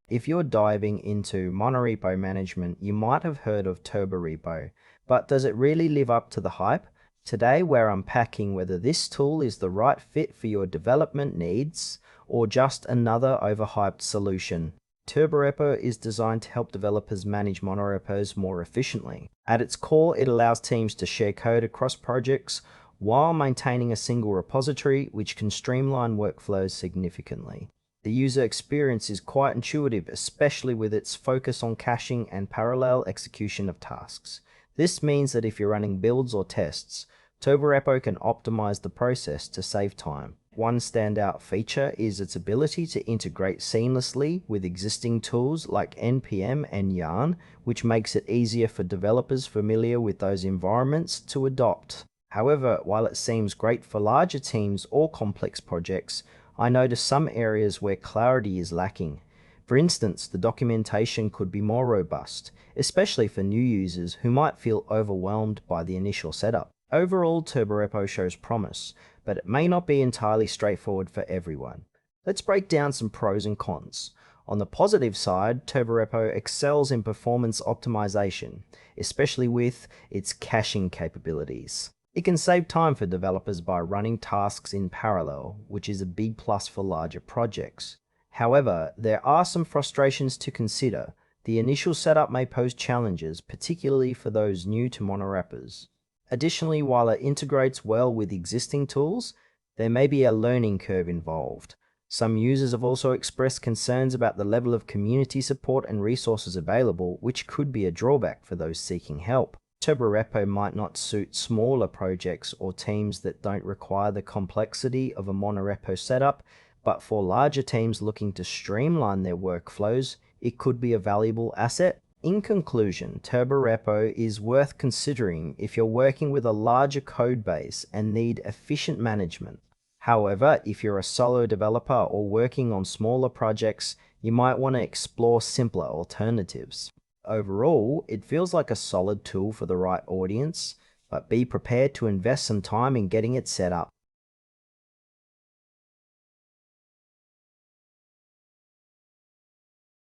If you're diving into monorepo management, you might have heard of Turborepo, but does it really live up to the hype? Today we're unpacking whether this tool is the right fit for your development needs or just another overhyped solution. Turborepo is designed to help developers manage monorepos more efficiently. At its core, it allows teams to share code across projects while maintaining a single repository, which can streamline workflows significantly. The user experience is quite intuitive, especially with its focus on caching and parallel execution of tasks. This means that if you're running builds or tests, Turborepo can optimize the process to save time. One standout feature is its ability to integrate seamlessly with existing tools like NPM and Yarn, which makes it easier for developers familiar with those environments to adopt. However, while it seems great for larger teams or complex projects, I notice some areas where clarity is lacking. For instance, the documentation could be more robust, especially for new users who might feel overwhelmed by the initial setup. Overall, Turborepo shows promise, but it may not be entirely straightforward for everyone. Let's break down some pros and cons. On the positive side, Turborepo excels in performance optimization, especially with its caching capabilities. It can save time for developers by running tasks in parallel, which is a big plus for larger projects. However, there are some frustrations to consider. The initial setup may pose challenges, particularly for those new to monorepos. Additionally, while it integrates well with existing tools, there may be a learning curve involved. Some users have also expressed concerns about the level of community support and resources available, which could be a drawback for those seeking help. Turborepo might not suit smaller projects or teams that don't require the complexity of a monorepo setup, but for larger teams looking to streamline their workflows, it could be a valuable asset. In conclusion, Turborepo is worth considering if you're working with a larger code base and need efficient management. However, if you're a solo developer or working on smaller projects, you might want to explore simpler alternatives. Overall, it feels like a solid tool for the right audience, but be prepared to invest some time in getting it set up.